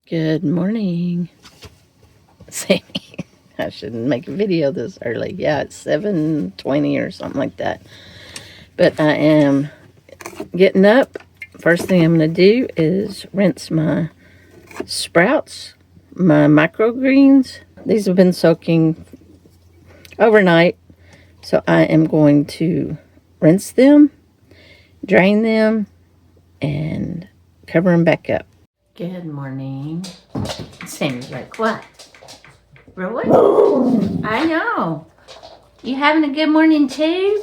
Good morning, Sammy. I shouldn't make a video this early. Yeah, it's 7:20 or something like that. But I am getting up. First thing I'm going to do is rinse my sprouts, my microgreens. These have been soaking overnight. So I am going to rinse them, drain them, and cover them back up. Good morning. Sammy's like, what? Really? I know. You having a good morning too?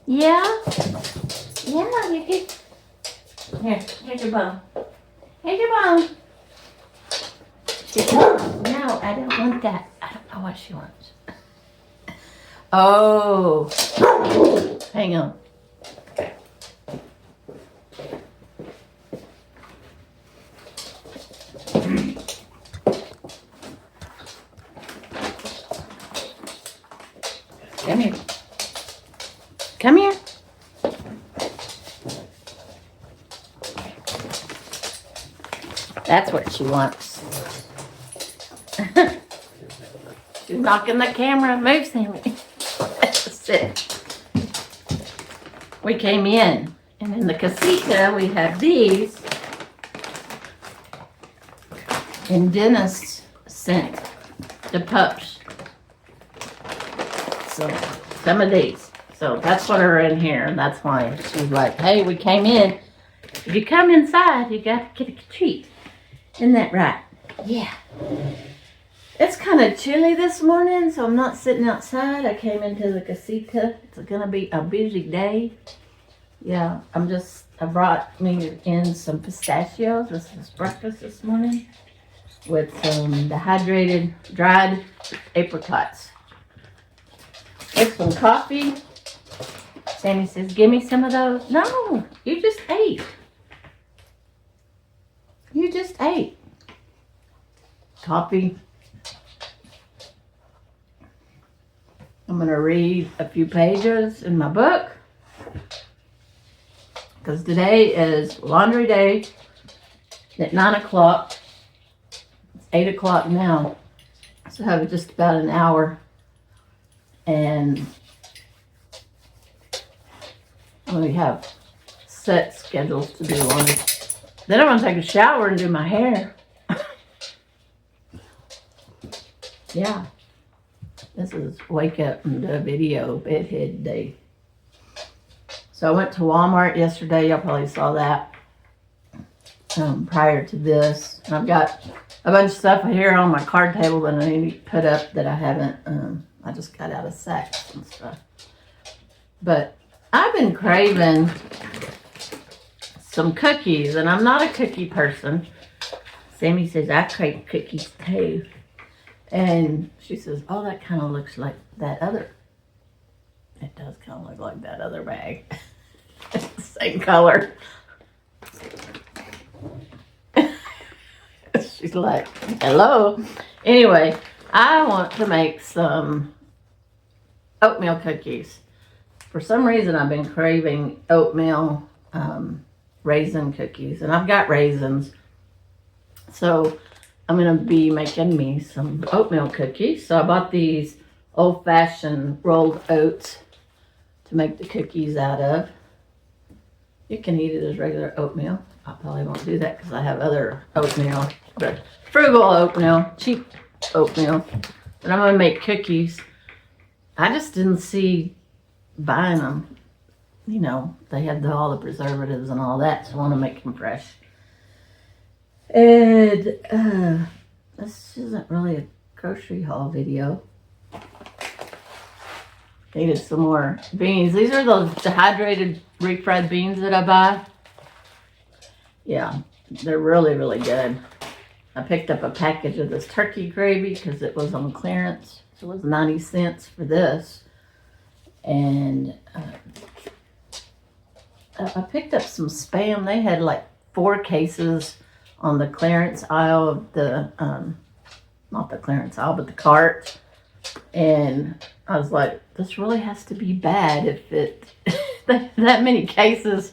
Yeah? Yeah, you good. Here's your bone. Here's your bone. She said, no, I don't want that. I don't know what she wants. Oh. Hang on. Come here. Come here. That's what she wants. She's knocking the camera. Move, Sammy. Sit. We came in, and in the Casita we have these. And Dennis sent the pups. So some of these. So that's what are in here, and that's why she's like, hey, we came in. If you come inside, you got to get a treat. Isn't that right? Yeah. It's kind of chilly this morning, so I'm not sitting outside. I came into the Casita. It's going to be a busy day. Yeah, I brought me in some pistachios. This was breakfast this morning with some dehydrated, dried apricots. With some coffee. Sammy says, give me some of those. No, you just ate. You just ate. Coffee. I'm going to read a few pages in my book. Because today is laundry day at 9 o'clock. It's 8 o'clock now. So I have just about an hour. And we have set schedules to do laundry. Then I'm going to take a shower and do my hair. Yeah. This is wake up and do a video bedhead day. So I went to Walmart yesterday. Y'all probably saw that prior to this. And I've got a bunch of stuff here on my card table that I need to put up that I haven't. I just got out of sacks and stuff. But I've been craving some cookies, and I'm not a cookie person. Sammy says, I crave cookies too. And she says, oh, that kind of looks like that other. It does kind of look like that other bag. It's the same color. She's like, hello. Anyway, I want to make some oatmeal cookies. For some reason, I've been craving oatmeal raisin cookies. And I've got raisins. So I'm going to be making me some oatmeal cookies. So I bought these old-fashioned rolled oats to make the cookies out of. You can eat it as regular oatmeal. I probably won't do that because I have other oatmeal. But frugal oatmeal, cheap oatmeal. But I'm going to make cookies. I just didn't see buying them. You know, they had all the preservatives and all that, so I want to make them fresh. And this isn't really a grocery haul video. Needed some more beans. These are those dehydrated refried beans that I buy. Yeah, they're really, really good. I picked up a package of this turkey gravy because it was on clearance. So it was 90 cents for this. And I picked up some Spam. They had like 4 cases on the clearance aisle of the, not the clearance aisle, but the cart. And I was like, this really has to be bad if it, that many cases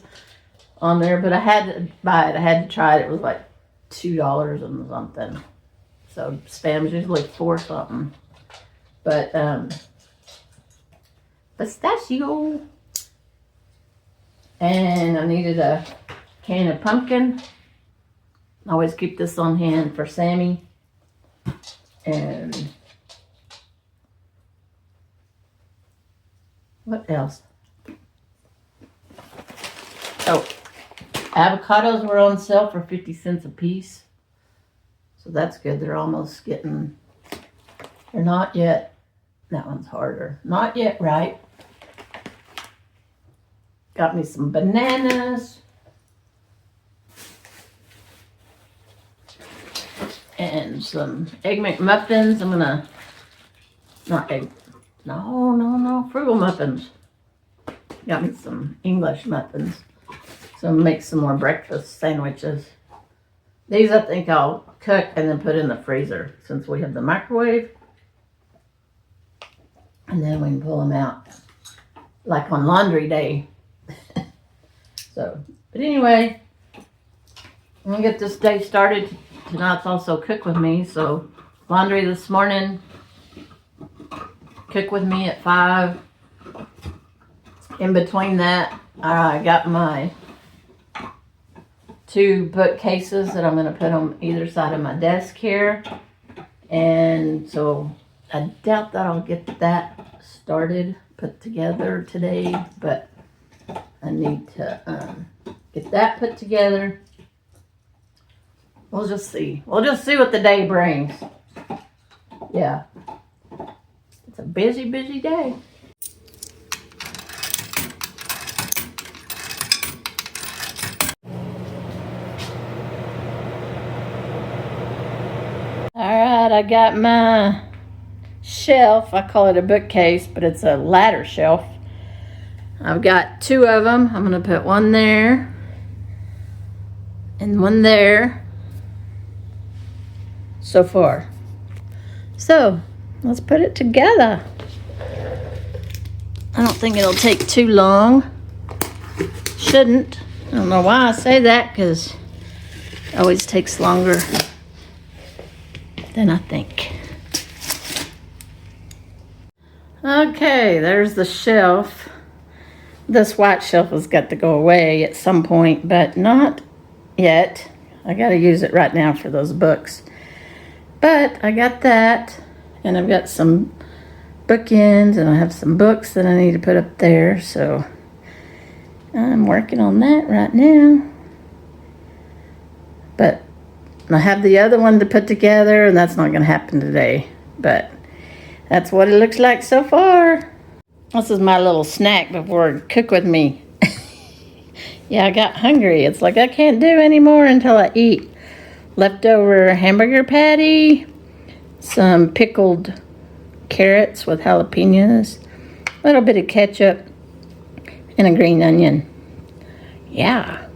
on there. But I had to buy it. I had to try it. It was like $2 and something. So Spam's usually $4 something. But pistachio. And I needed a can of pumpkin. I always keep this on hand for Sammy. And what else? Oh, avocados were on sale for 50 cents a piece. So that's good. They're almost getting, they're not yet, that one's harder. Not yet ripe. Got me some bananas. And some Egg McMuffins. I'm gonna, not egg, no, Frugal muffins. Got me some English muffins. So I'm gonna make some more breakfast sandwiches. These I think I'll cook and then put in the freezer since we have the microwave. And then we can pull them out like on laundry day. So, but anyway, I'm gonna get this day started. Tonight's also cook with me, so laundry this morning, cook with me at 5. In between that, I got my 2 bookcases that I'm going to put on either side of my desk here. And so I doubt that I'll get that started, put together today, but I need to get that put together. We'll just see. We'll just see what the day brings. Yeah. It's a busy, busy day. Alright, I got my shelf. I call it a bookcase, but it's a ladder shelf. I've got 2 of them. I'm going to put one there and one there. So far. So, let's put it together. I don't think it'll take too long. Shouldn't. I don't know why I say that, because it always takes longer than I think. Okay, there's the shelf. This white shelf has got to go away at some point, but not yet. I got to use it right now for those books. But I got that, and I've got some bookends, and I have some books that I need to put up there, so I'm working on that right now. But I have the other one to put together, and that's not going to happen today, but that's what it looks like so far. This is my little snack before cook with me. Yeah, I got hungry. It's like I can't do anymore until I eat. Leftover hamburger patty, some pickled carrots with jalapenos, a little bit of ketchup, and a green onion. Yeah.